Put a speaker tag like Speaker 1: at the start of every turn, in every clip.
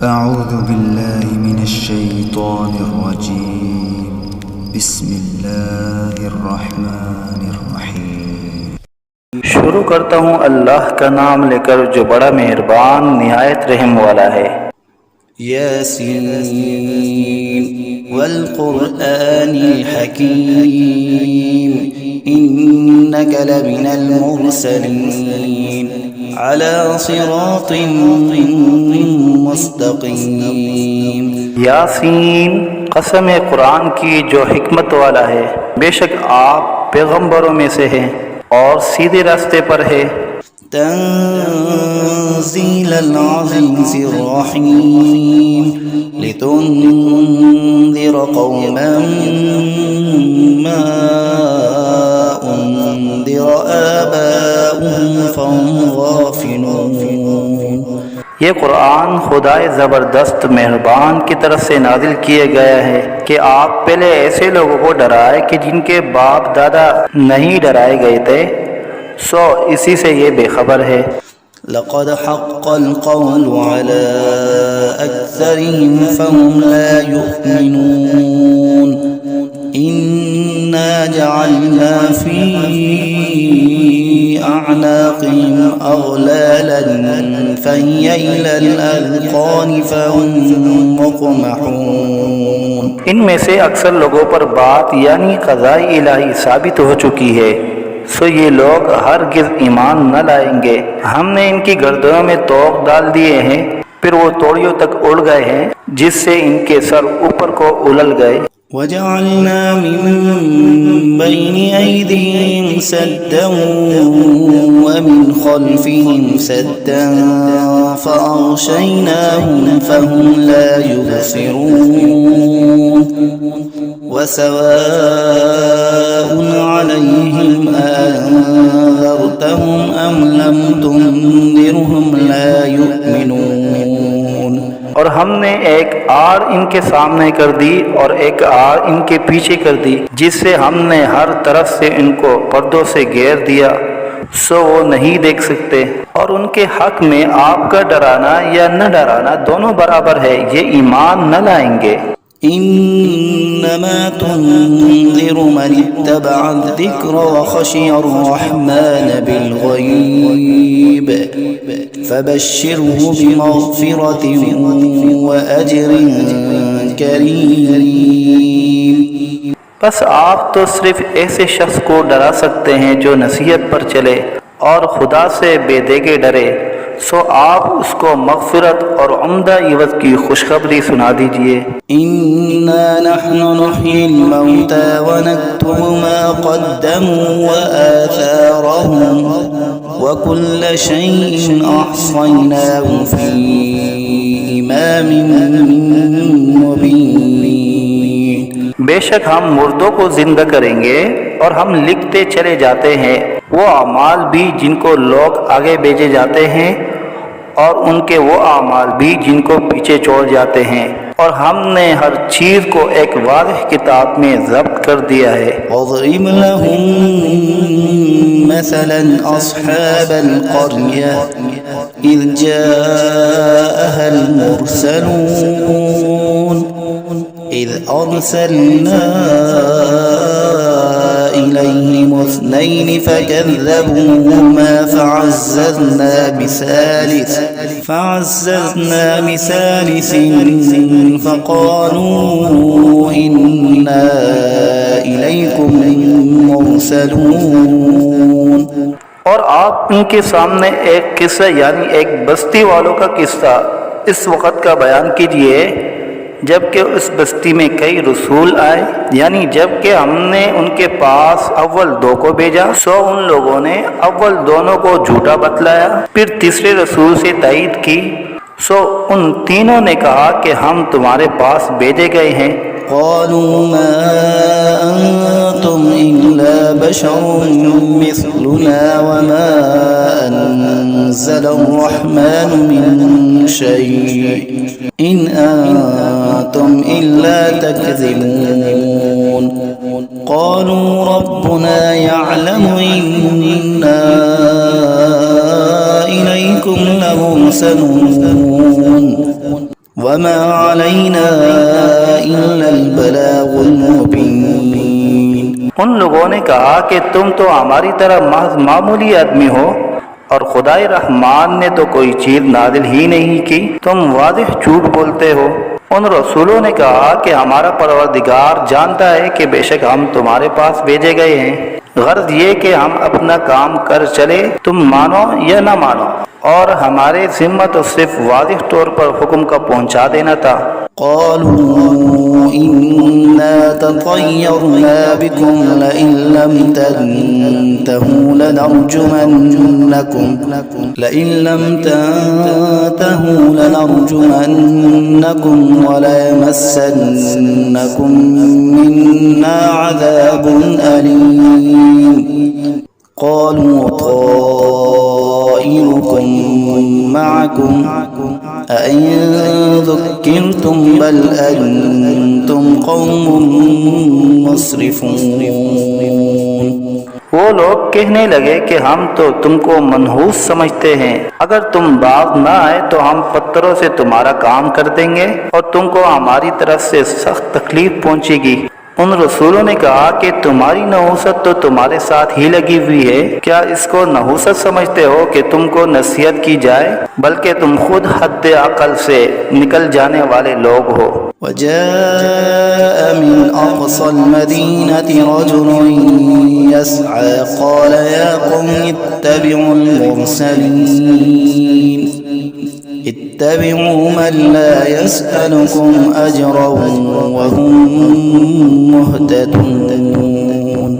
Speaker 1: أعوذ بالله من الشيطان الرجيم. بسم الله الرحمن الرحیم.
Speaker 2: شروع کرتا ہوں اللہ کا نام لے کر جو بڑا مہربان نہایت رحم والا ہے۔
Speaker 3: یاسین والقرآن الحکیم انک لمن المرسلین علی صراط مستقیم۔
Speaker 2: یاسین، قسم قرآن کی جو حکمت والا ہے، بے شک آپ پیغمبروں میں سے ہیں اور سیدھے راستے پر ہے۔
Speaker 3: تنزیل العزیز الرحیم لتنذر قوما ما انذر آباؤهم فهم غافلون۔
Speaker 2: یہ قرآن خدائے زبردست مہربان کی طرف سے نازل کیا گیا ہے کہ آپ پہلے ایسے لوگوں کو ڈرائے کہ جن کے باپ دادا نہیں ڈرائے گئے تھے، سو اسی سے یہ بے خبر ہے۔
Speaker 3: لقد حق القول على أكثرهم فهم لا يؤمنون إنا جعلنا في أعناقهم أغلالا فهي إلى الأذقان فهم مقمحون۔
Speaker 2: ان میں سے اکثر لوگوں پر بات یعنی قضاء الہی ثابت ہو چکی ہے، سو یہ لوگ ہرگز ایمان نہ لائیں گے۔ ہم نے ان کی گردنوں میں طوق ڈال دیے ہیں، پھر وہ توڑیوں تک اڑ گئے ہیں جس سے ان کے سر اوپر کو اولل گئے۔
Speaker 3: وجعلنا من بين أيديهم سدا ومن خلفهم سدا فأغشيناهم فهم لا يبصرون وسواء عليهم أنذرتهم أم لم تنذرهم لا يؤمنون۔
Speaker 2: اور ہم نے ایک آڑ ان کے سامنے کر دی اور ایک آڑ ان کے پیچھے کر دی، جس سے ہم نے ہر طرف سے ان کو پردوں سے گھیر دیا، سو وہ نہیں دیکھ سکتے۔ اور ان کے حق میں آپ کا ڈرانا یا نہ ڈرانا دونوں برابر ہے، یہ ایمان نہ لائیں گے۔
Speaker 3: انما تنذر من اتبع الذکر وخشی الرحمن بالغیب فبشره بمغفرة وأجر کریم۔
Speaker 2: بس آپ تو صرف ایسے شخص کو ڈرا سکتے ہیں جو نصیحت پر چلے اور خدا سے بے دیگے ڈرے، سو آپ اس کو مغفرت اور عمدہ عوض کی خوشخبری سنا دیجئے۔
Speaker 3: انا نحن نحيي الموتى ونكتب ما قدموا وآثارهم وكل شيء احصيناه في امام مبين۔
Speaker 2: بے شک ہم مردوں کو زندہ کریں گے اور ہم لکھتے چلے جاتے ہیں وہ اعمال بھی جن کو لوگ آگے بھیجے جاتے ہیں اور ان کے وہ اعمال بھی جن کو پیچھے چھوڑ جاتے ہیں، اور ہم نے ہر چیز کو ایک واضح کتاب میں ضبط کر دیا ہے۔
Speaker 3: واضرب لهم مثلا اصحاب القرية اذ جاءها المرسلون اذ ارسلنا إليهم اثنين فكذبوهما فعززنا بثالث فقالوا إنا إليكم مرسلون۔
Speaker 2: اور آپ ان کے سامنے ایک قصہ یعنی ایک بستی والوں کا قصہ اس وقت کا بیان کیجئے جبکہ اس بستی میں کئی رسول آئے، یعنی جبکہ ہم نے ان کے پاس اول دو کو بھیجا، سو ان لوگوں نے اول دونوں کو جھوٹا بتلایا، پھر تیسرے رسول سے تائید کی، سو ان تینوں نے کہا کہ ہم تمہارے پاس بھیجے گئے ہیں۔
Speaker 3: قالوا ما أنتم إلا بشر مثلنا وما أنزل الرحمن من شيء إن أنتم إلا تكذبون۔ قالوا ربنا يعلم إنا إليكم لمرسلون وما علينا إلا البلاغ المبين۔
Speaker 2: ان لوگوں نے کہا کہ تم تو ہماری طرح محض معمولی آدمی ہو اور خدائے رحمان نے تو کوئی چیز نازل ہی نہیں کی، تم واضح جھوٹ بولتے ہو۔ ان رسولوں نے کہا کہ ہمارا پروردگار جانتا ہے کہ بے شک ہم تمہارے پاس بھیجے گئے ہیں، غرض یہ کہ ہم اپنا کام کر چلے، تم مانو یا نہ مانو، اور ہمارے ذمہ تو صرف واضح طور پر حکم کا پہنچا دینا تھا۔
Speaker 3: قالوا إنا تطيرنا بكم لئن لم تنتهوا لنرجمنكم وليمسنكم منا عذاب أليم۔ قالوا طائركم معكم أئن ذكرتم بل أنتم قوم مسرفون۔
Speaker 2: وہ لوگ کہنے لگے کہ ہم تو تم کو منحوس سمجھتے ہیں، اگر تم باز نہ آئے تو ہم پتھروں سے تمہارا کام کر دیں گے اور تم کو ہماری طرف سے سخت تکلیف پہنچے گی۔ ان رسولوں نے کہا کہ تمہاری نحوست تو تمہارے ساتھ ہی لگی ہوئی ہے، کیا اس کو نحوست سمجھتے ہو کہ تم کو نصیحت کی جائے؟ بلکہ تم خود حد عقل سے نکل جانے والے لوگ ہو۔
Speaker 3: وجاء من أقصى المدينة رجل يسعى قال يا قوم اتبعوا المرسلين اتبعوا من لا يسألكم أجرا وهم مهتدون۔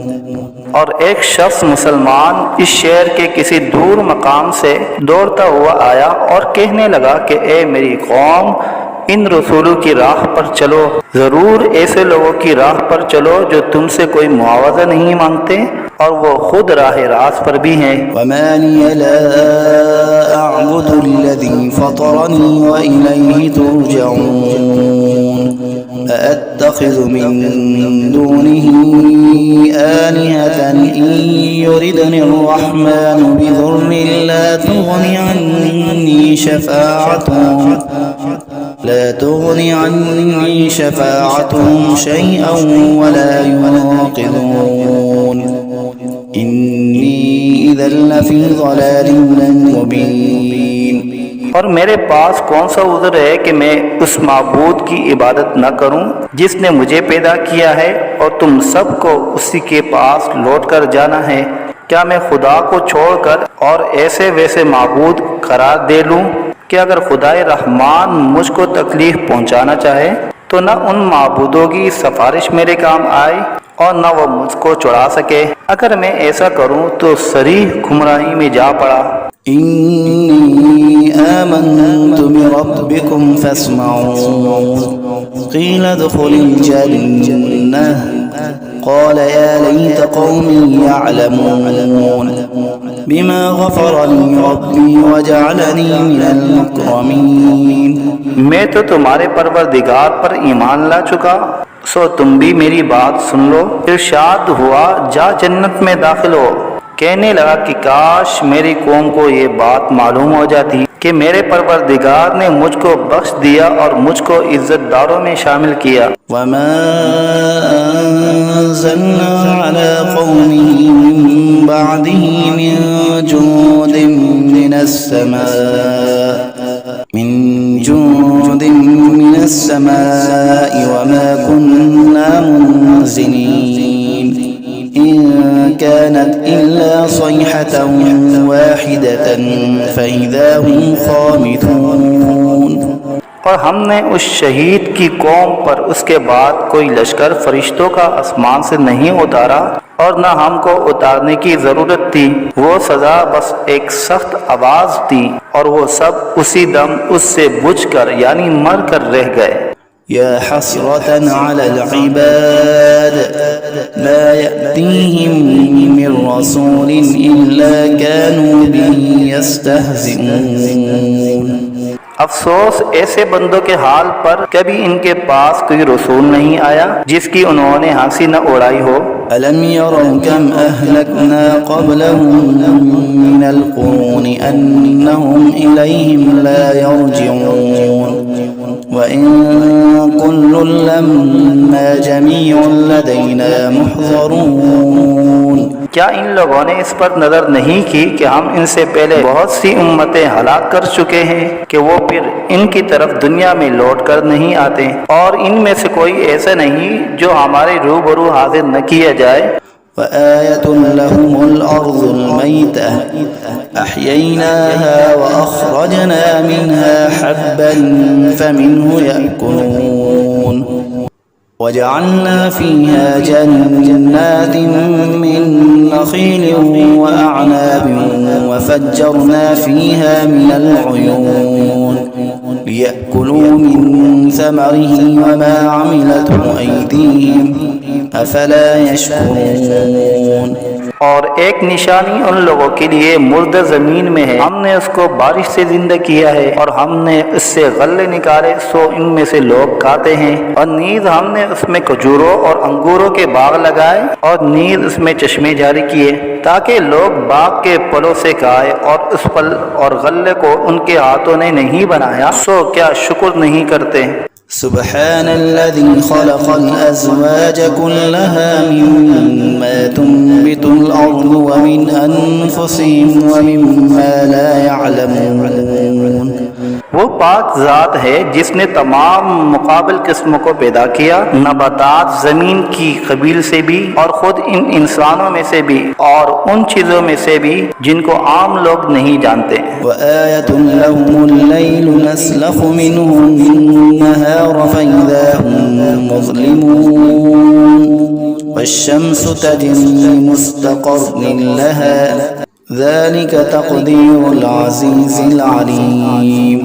Speaker 2: اور ایک شخص مسلمان اس شہر کے کسی دور مقام سے دوڑتا ہوا آیا اور کہنے لگا کہ اے میری قوم، ان رسولوں کی راہ پر چلو، ضرور ایسے لوگوں کی راہ پر چلو جو تم سے کوئی معاوضہ نہیں مانگتے اور وہ خود راہ راست پر بھی ہیں۔
Speaker 3: وما لي لا أعبد الذي فطرني وإليه ترجعون أأتخذ من دونه آلهة إن يردني الرحمن بضر لا تغني عني شفاعتهم شيئا ولا ينقذون إني إذا لفي ضلال مبين۔
Speaker 2: اور میرے پاس کون سا عذر ہے کہ میں اس معبود کی عبادت نہ کروں جس نے مجھے پیدا کیا ہے اور تم سب کو اسی کے پاس لوٹ کر جانا ہے؟ کیا میں خدا کو چھوڑ کر اور ایسے ویسے معبود قرار دے لوں کہ اگر خدائے رحمان مجھ کو تکلیف پہنچانا چاہے تو نہ ان معبودوں کی سفارش میرے کام آئے اور نہ وہ مجھ کو چھڑا سکے؟ اگر میں ایسا کروں تو صریح گمراہی میں جا پڑا۔
Speaker 3: إني آمنت بربكم فاسمعون قيل ادخل الجنة قال يا ليت قومي يعلمون بما غفر لي ربي وجعلني من المكرمين۔
Speaker 2: میں تو تمہارے پروردگار پر ایمان لا چکا، سو تم بھی میری بات سن لو۔ ارشاد ہوا جا جنت میں داخل ہو۔ کہنے لگا کہ کاش میری قوم کو یہ بات معلوم ہو جاتی کہ میرے پروردگار نے مجھ کو بخش دیا اور مجھ کو عزت داروں میں شامل کیا۔
Speaker 3: وما أنزلنا على قومه من بعده من جند من السماء وما كنا منزلين إن كانت إلا صيحة واحدة فإذا هم خامدون۔
Speaker 2: اور ہم نے اس شہید کی قوم پر اس کے بعد کوئی لشکر فرشتوں کا آسمان سے نہیں اتارا اور نہ ہم کو اتارنے کی ضرورت تھی، وہ سزا بس ایک سخت آواز تھی اور وہ سب اسی دم اس سے بجھ کر یعنی مر کر رہ گئے۔
Speaker 3: يا حسرة على العباد ما يأتيهم من رسول إلا كانوا به يستهزئون۔
Speaker 2: افسوس ایسے بندوں کے حال پر کبھی ان کے پاس کوئی رسول نہیں آیا جس کی انہوں نے ہنسی نہ اڑائی ہو۔
Speaker 3: ألم يروا كم أهلكنا قبلهم من القرون أنهم إليهم لا يرجعون وإن كل لما جميع لدينا محضرون
Speaker 2: کیا ان لوگوں نے اس پر نظر نہیں کی کہ ہم ان سے پہلے بہت سی امتیں ہلاک کر چکے ہیں کہ وہ پھر ان کی طرف دنیا میں لوٹ کر نہیں آتے، اور ان میں سے کوئی ایسا نہیں جو ہمارے روبرو حاضر نہ کیا جائے۔
Speaker 3: وآية لهم الأرض الميتة أحييناها وأخرجنا منها حبا فمنه يأكلون وجعلنا فيها جنات من نخيل وأعناب وفجرنا فيها من العيون ليأكلوا من ثمره وما عملته أيديهم أفلا يشكرون۔
Speaker 2: اور ایک نشانی ان لوگوں کے لیے مردہ زمین میں ہے، ہم نے اس کو بارش سے زندہ کیا ہے اور ہم نے اس سے غلے نکالے سو ان میں سے لوگ کھاتے ہیں، اور نیز ہم نے اس میں کھجوروں اور انگوروں کے باغ لگائے اور نیز اس میں چشمے جاری کیے تاکہ لوگ باغ کے پھلوں سے کھائے، اور اس پھل اور غلے کو ان کے ہاتھوں نے نہیں بنایا سو کیا شکر نہیں کرتے۔
Speaker 3: سبحان الذي خلق الأزواج كلها مما تنبت الأرض ومن أنفسهم ومما لا يعلمون۔
Speaker 2: وہ پاک ذات ہے جس نے تمام مقابل قسموں کو پیدا کیا، نباتات زمین کی قبیل سے بھی اور خود ان انسانوں میں سے بھی اور ان چیزوں میں سے بھی جن کو عام لوگ نہیں جانتے۔
Speaker 3: وآية لهم الليل نسلخ منه النهار فإذا هم مظلمون والشمس تجري لمستقر لها ذلك تقدير العزيز العليم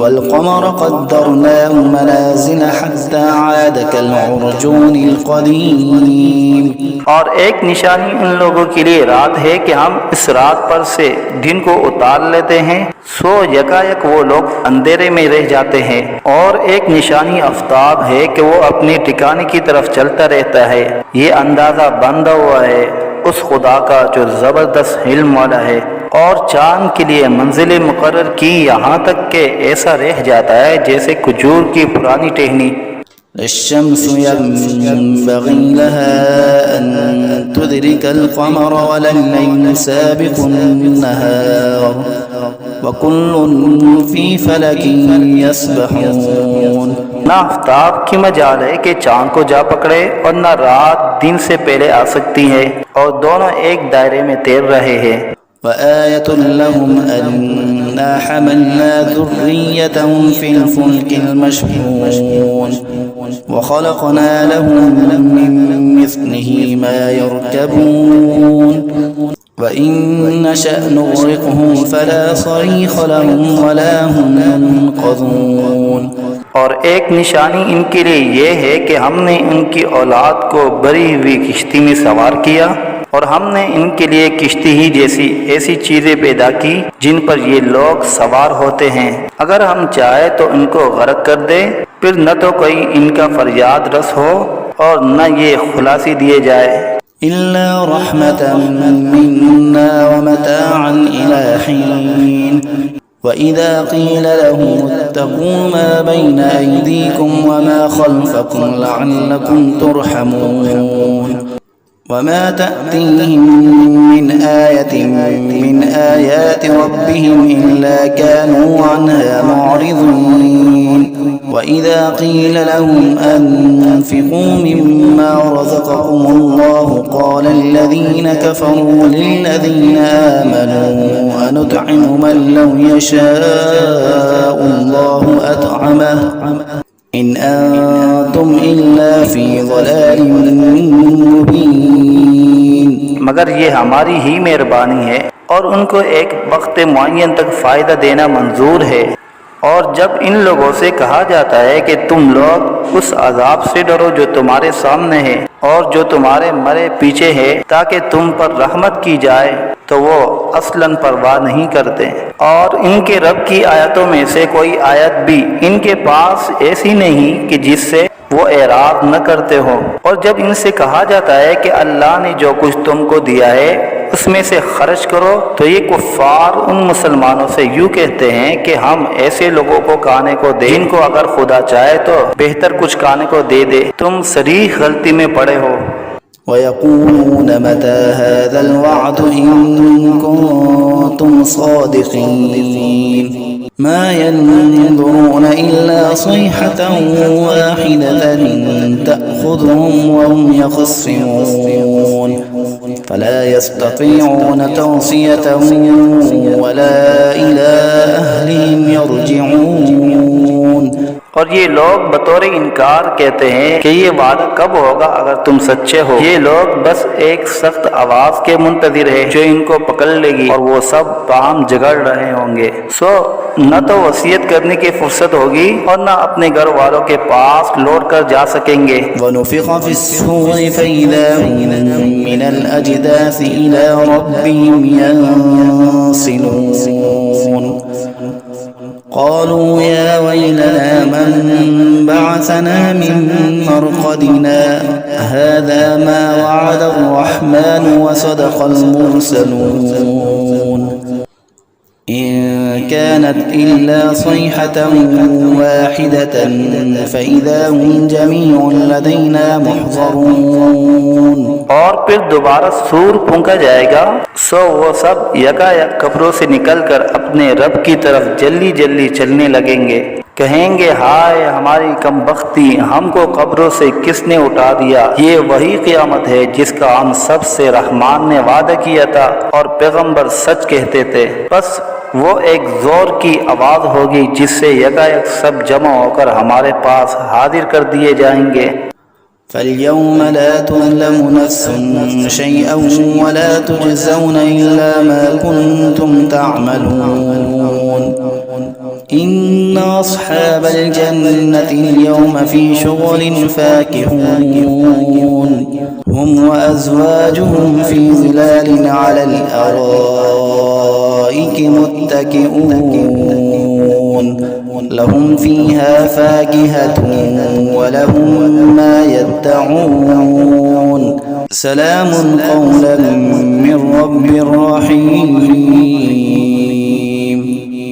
Speaker 3: والقمر قدرناه منازل حتى عاد كالعرجون القديم۔
Speaker 2: اور ایک نشانی ان لوگوں کے لیے رات ہے کہ ہم اس رات پر سے دن کو اتار لیتے ہیں سو یکایک وہ لوگ اندھیرے میں رہ جاتے ہیں، اور ایک نشانی آفتاب ہے کہ وہ اپنے ٹھکانے کی طرف چلتا رہتا ہے۔ یہ اندازہ بندھا ہوا ہے اس خدا کا جو زبردست علم والا ہے، اور چاند کے لیے منزلیں مقرر کی یہاں تک کہ ایسا رہ جاتا ہے جیسے کھجور کی پرانی ٹہنی۔
Speaker 3: الشمس ينبغي لها أن تدرك القمر ولا الليل سابق النهار وكل في فلك يسبحون۔
Speaker 2: نہ آفتاب کی مجال ہے کہ چاند کو جا پکڑے اور نہ رات دن سے پہلے آ سکتی ہے، اور دونوں ایک دائرے میں تیر رہے ہیں۔
Speaker 3: وآية لهم أنا حملنا ذريتهم في الفلك المشحون وخلقنا لهم من مثله ما يركبون وإن نشأ نغرقهم فلا صريخ لهم ولا هم ينقذون۔
Speaker 2: اور ایک نشانی ان کے لیے یہ ہے کہ ہم نے ان کی اولاد کو بری ہوئی کشتی میں سوار کیا، اور ہم نے ان کے لیے کشتی ہی جیسی ایسی چیزیں پیدا کی جن پر یہ لوگ سوار ہوتے ہیں، اگر ہم چاہے تو ان کو غرق کر دے، پھر نہ تو کوئی ان کا فریاد رس ہو اور نہ یہ خلاصی دیے جائے۔
Speaker 3: إلا رحمة منا ومتاعا إلى حين وإذا قيل لهم اتقوا ما بين أيديكم وما خلفكم لعلكم ترحمون وما تأتيهم من آية من آيات ربهم إلا كانوا عنها معرضين وإذا قيل لهم أنفقوا مما رزقكم الله قال الذين كفروا للذين آمنوا أنطعم من لو يشاء الله أطعمه إن أنتم إلا في ضلال مبين۔
Speaker 2: مگر یہ ہماری ہی مہربانی ہے اور ان کو ایک وقت معین تک فائدہ دینا منظور ہے، اور جب ان لوگوں سے کہا جاتا ہے کہ تم لوگ اس عذاب سے ڈرو جو تمہارے سامنے ہے اور جو تمہارے مرے پیچھے ہے تاکہ تم پر رحمت کی جائے، تو وہ اصلاً پرواہ نہیں کرتے، اور ان کے رب کی آیتوں میں سے کوئی آیت بھی ان کے پاس ایسی نہیں کہ جس سے وہ اعراض نہ کرتے ہو۔ اور جب ان سے کہا جاتا ہے کہ اللہ نے جو کچھ تم کو دیا ہے اس میں سے خرچ کرو۔ تو یہ کفار ان مسلمانوں سے یوں کہتے ہیں کہ ہم ایسے لوگوں کو کھانے کو دیں جن کو اگر خدا چاہے تو بہتر کچھ کھانے کو دے دے، تم صریح غلطی میں پڑے ہو۔
Speaker 3: ويقولون متى هذا الوعد إن كنتم صادقين ما ينظرون إلا صيحة واحدة تأخذهم وهم يخصمون فلا يستطيعون توصية ولا إلى أهلهم يرجعون۔
Speaker 2: اور یہ لوگ بطور انکار کہتے ہیں کہ یہ وعدہ کب ہوگا اگر تم سچے ہو۔ یہ لوگ بس ایک سخت آواز کے منتظر ہیں جو ان کو پکڑ لے گی اور وہ سب باہم جگڑ رہے ہوں گے۔ سو نہ تو وصیت کرنے کی فرصت ہوگی اور نہ اپنے گھر والوں کے پاس لوٹ کر جا سکیں گے۔
Speaker 3: وَنُفِخَ فِي الصُّورِ فَإِذَا هُم مِّنَ الْأَجْدَاثِ إِلَىٰ رَبِّهِمْ يَنسِلُونَ قالوا يا ويلنا من بعثنا من مرقدنا هذا ما وعد الرحمن وصدق المرسلون إن كانت إلا صيحة واحدة فإذا هم جميع لدينا محضرون۔
Speaker 2: اور پھر دوبارہ سور پھونکا جائے گا، سو وہ سب یکا یک قبروں سے نکل کر اپنے رب کی طرف جلدی جلدی چلنے لگیں گے۔ کہیں گے ہائے ہماری کم بختی، ہم کو قبروں سے کس نے اٹھا دیا۔ یہ وہی قیامت ہے جس کا ہم سب سے رحمان نے وعدہ کیا تھا اور پیغمبر سچ کہتے تھے۔ بس وہ ایک زور کی آواز ہوگی جس سے یکایک سب جمع ہو کر ہمارے پاس حاضر کر دیے جائیں گے۔
Speaker 3: فاليوم لا تظلم نفس شيئا ولا تجزون إلا ما كنتم تعملون إن أصحاب الجنة اليوم في شغل فاكهون هم وأزواجهم في ظلال على الأرائك متكئون لهم فيها فاكهة ولهم ما يدعون سلام قولا من رب رحيم۔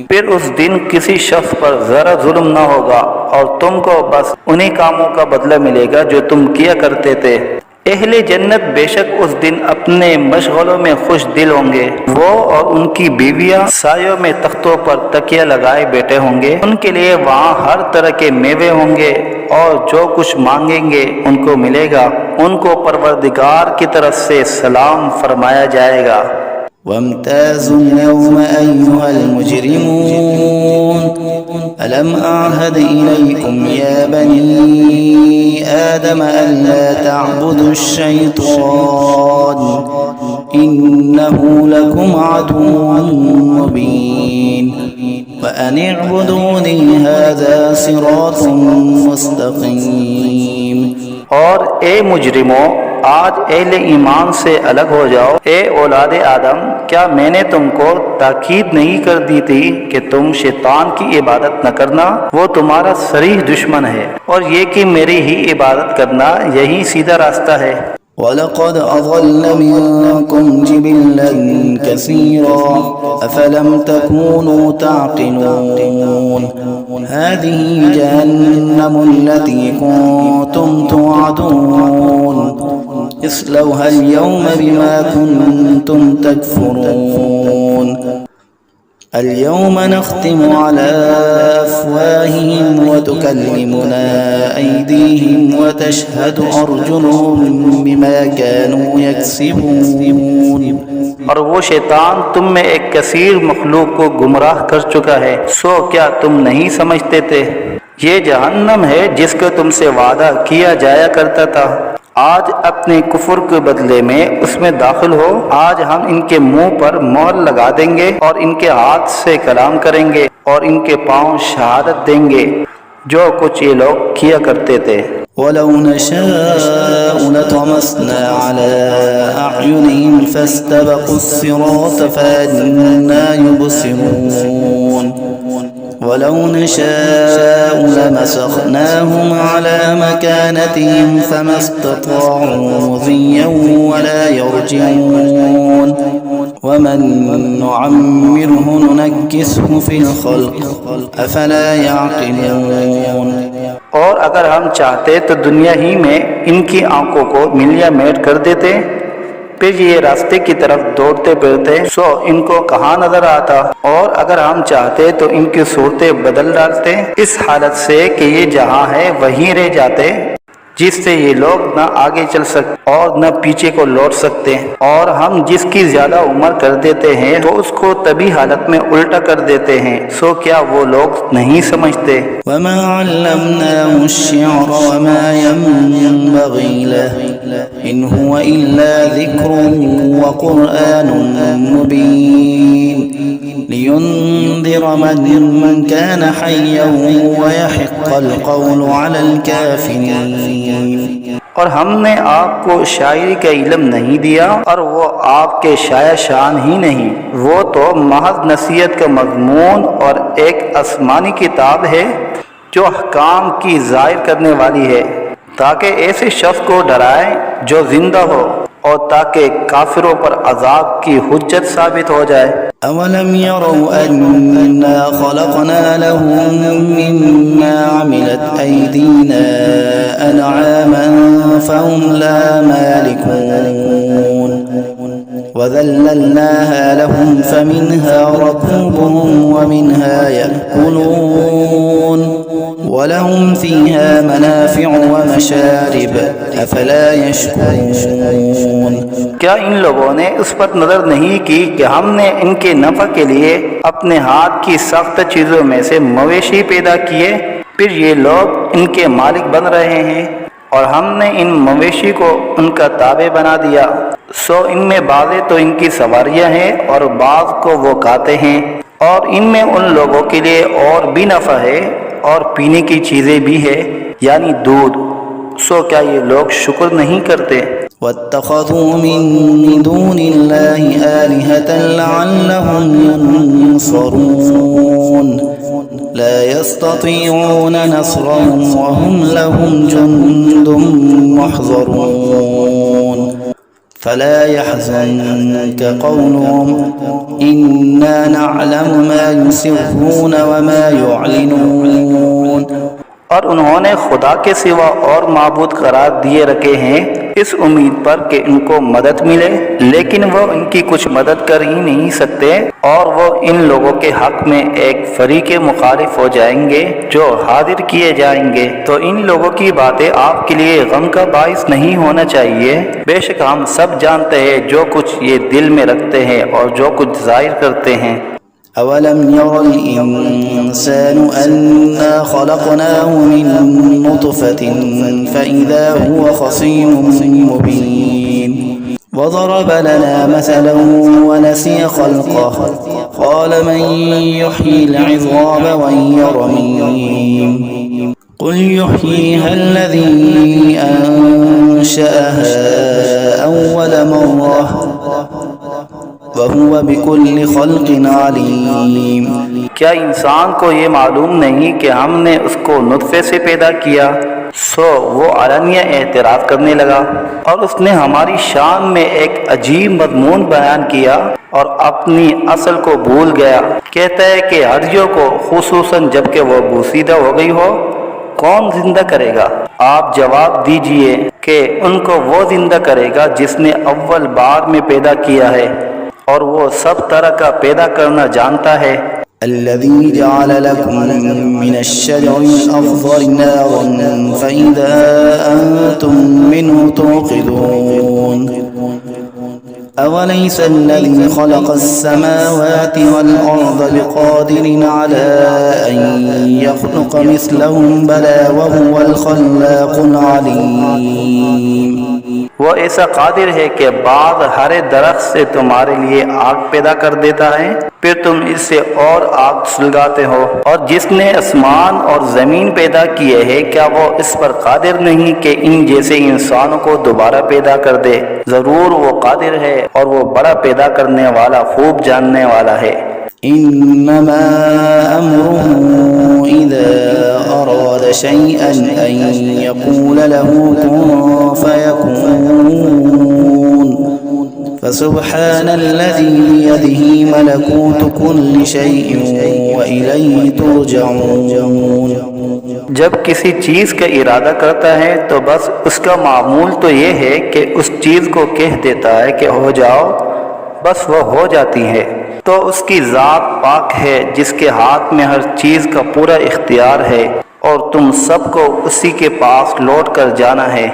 Speaker 2: پھر اس دن کسی شخص پر ذرا ظلم نہ ہوگا اور تم کو بس انہی کاموں کا بدلہ ملے گا جو تم کیا کرتے تھے۔ اہل جنت بے شک اس دن اپنے مشغلوں میں خوش دل ہوں گے۔ وہ اور ان کی بیویاں سایوں میں تختوں پر تکیہ لگائے بیٹھے ہوں گے۔ ان کے لیے وہاں ہر طرح کے میوے ہوں گے اور جو کچھ مانگیں گے ان کو ملے گا۔ ان کو پروردگار کی طرف سے سلام فرمایا جائے گا۔
Speaker 3: وامتازوا اليوم أيها المجرمون ألم أعهد إليكم يا بني آدم ألا تعبدوا الشيطان إنه لكم عدو مبين وأن اعبدوني هذا صراط مستقيم۔
Speaker 2: اور اے مجرموں، آج اہل ایمان سے الگ ہو جاؤ۔ اے اولاد آدم، کیا میں نے تم کو تاکید نہیں کر دی تھی کہ تم شیطان کی عبادت نہ کرنا؟ وہ تمہارا صریح دشمن ہے، اور یہ کہ میری ہی عبادت کرنا یہی سیدھا راستہ ہے۔
Speaker 3: وَلَقَدْ أَضَلَّ مِنكُمْ جِبِلًّا كَثِيرًا أَفَلَمْ تَكُونُوا تَعْقِلُونَ هَذِهِ جَهَنَّمُ الَّتِي كُنتُمْ تُوعَدُونَ اصْلَوْهَا الْيَوْمَ بِمَا كُنتُمْ تَكْفُرُونَ اليوم نختم على أفواههم وتكلمنا أيديهم وتشهد أرجلهم بما كانوا يكسبون۔
Speaker 2: اور وہ شیطان تم میں ایک کثیر مخلوق کو گمراہ کر چکا ہے، سو کیا تم نہیں سمجھتے تھے؟ یہ جہنم ہے جس کا تم سے وعدہ کیا جایا کرتا تھا۔ آج اپنے کفر کے بدلے میں اس میں داخل ہو۔ آج ہم ان کے منہ پر مہر لگا دیں گے اور ان کے ہاتھ سے کلام کریں گے اور ان کے پاؤں شہادت دیں گے جو کچھ یہ لوگ کیا کرتے تھے۔
Speaker 3: وَلَوْ نَشَاءُ لَطَمَسْنَا عَلَىٰ أَعْيُنِهِمْ فَاسْتَبَقُوا الصِّرَاطَ فَأَنَّىٰ يُبْصِرُونَ ولو نشاء لمسخناهم على مكانتهم فما استطاعوا مضيا ولا يرجعون ومن نعمره ننكسه في الخلق أفلا يعقلون۔
Speaker 2: اور اگر ہم چاہتے تو دنیا ہی میں ان کی آنکھوں کو ملیا میٹ کر دیتے، پھر یہ راستے کی طرف دوڑتے پھرتے سو ان کو کہاں نظر آتا، اور اگر ہم چاہتے تو ان کی صورتیں بدل ڈالتے اس حالت سے کہ یہ جہاں ہے وہیں رہ جاتے، جس سے یہ لوگ نہ آگے چل سکتے اور نہ پیچھے کو لوٹ سکتے، اور ہم جس کی زیادہ عمر کر دیتے ہیں تو اس کو طبی حالت میں الٹا کر دیتے ہیں، سو کیا وہ لوگ نہیں سمجھتے؟
Speaker 3: وما علمناه الشعر وما ينبغي له إن هو إلا ذكر وقرآن مبين لينذر من كان حيا ويحق القول على الكافرين۔
Speaker 2: اور ہم نے آپ کو شاعری کا علم نہیں دیا، اور وہ آپ کے شاعر شان ہی نہیں، وہ تو محض نصیحت کا مضمون اور ایک آسمانی کتاب ہے جو احکام کی ظاہر کرنے والی ہے، تاکہ ایسے شخص کو ڈرائے جو زندہ ہو، اور تاکہ کافروں پر عذاب کی حجت ثابت ہو جائے۔
Speaker 3: أولم يروا أنا خلقنا لهم مما عملت أيدينا أنعاما فهم لا مالكون وذللناها لهم فمنها ركوبهم ومنها يأكلون ولهم فيها منافع ومشارب أفلا يشكرون۔
Speaker 2: کیا ان لوگوں نے اس پر نظر نہیں کی کہ ہم نے ان کے نفع کے لیے اپنے ہاتھ کی سخت چیزوں میں سے مویشی پیدا کیے، پھر یہ لوگ ان کے مالک بن رہے ہیں، اور ہم نے ان مویشی کو ان کا تابع بنا دیا، سو ان میں بعضیں تو ان کی سواریاں ہیں اور بعض کو وہ کھاتے ہیں، اور ان میں ان لوگوں کے لیے اور بھی نفع ہے اور پینے کی چیزیں بھی ہے، یعنی دودھ، سو کیا یہ لوگ شکر نہیں کرتے؟
Speaker 3: واتخذوا من دون الله آلهة لعلهم ينصرون لا يستطيعون نصرهم وهم لهم جند محضرون فلا يحزنك قولهم إنا نعلم ما يسرون وما يعلنون۔
Speaker 2: اور انہوں نے خدا کے سوا اور معبود قرار دیے رکھے ہیں اس امید پر کہ ان کو مدد ملے، لیکن وہ ان کی کچھ مدد کر ہی نہیں سکتے، اور وہ ان لوگوں کے حق میں ایک فریق مخالف ہو جائیں گے جو حاضر کیے جائیں گے۔ تو ان لوگوں کی باتیں آپ کے لیے غم کا باعث نہیں ہونا چاہیے، بے شک ہم سب جانتے ہیں جو کچھ یہ دل میں رکھتے ہیں اور جو کچھ ظاہر کرتے ہیں۔
Speaker 3: أولم ير الإنسان أنا خلقناه من نطفة فإذا هو خصيم مبين وضرب لنا مثلا ونسي خلقه قال من يحيي العظام وهي رميم قل يحييها الذي أنشأها أول مرة وَهُوَ بِكُلِّ خَلْقٍ عَلِيمٍ۔
Speaker 2: کیا انسان کو یہ معلوم نہیں کہ ہم نے اس کو نطفے سے پیدا کیا؟ سو وہ علانیہ اعتراف کرنے لگا، اور اس نے ہماری شان میں ایک عجیب مضمون بیان کیا اور اپنی اصل کو بھول گیا۔ کہتا ہے کہ ہڈیوں کو خصوصاً جب کہ وہ بوسیدہ ہو گئی ہو کون زندہ کرے گا؟ آپ جواب دیجئے کہ ان کو وہ زندہ کرے گا جس نے اول بار میں پیدا کیا ہے، اور وہ سب طرح کا پیدا کرنا جانتا ہے۔
Speaker 3: الذي جعل لكم من الشجر الأخضر نارا فإذا أنتم منه توقدون أوليس الذي خلق السماوات والأرض بقادر على أن يخلق مثلهم بلى وهو الخلاق العليم۔
Speaker 2: وہ ایسا قادر ہے کہ بعض ہرے درخت سے تمہارے لیے آگ پیدا کر دیتا ہے، پھر تم اس سے اور آگ سلگاتے ہو، اور جس نے آسمان اور زمین پیدا کیے ہیں کیا وہ اس پر قادر نہیں کہ ان جیسے انسانوں کو دوبارہ پیدا کر دے؟ ضرور وہ قادر ہے اور وہ بڑا پیدا کرنے والا خوب جاننے والا ہے۔
Speaker 3: إنما أمره إذا أراد شيئا أن يقول له كن فيكون فسبحان الذي بيده ملكوت كل شيء وإليه ترجعون۔
Speaker 2: جب کسی چیز کا ارادہ کرتا ہے تو بس اس کا معمول تو یہ ہے کہ اس چیز کو کہہ دیتا ہے کہ ہو جاؤ، بس وہ ہو جاتی ہے۔ تو اس کی ذات پاک ہے جس کے ہاتھ میں ہر چیز کا پورا اختیار ہے، اور تم سب کو اسی کے پاس لوٹ کر جانا ہے۔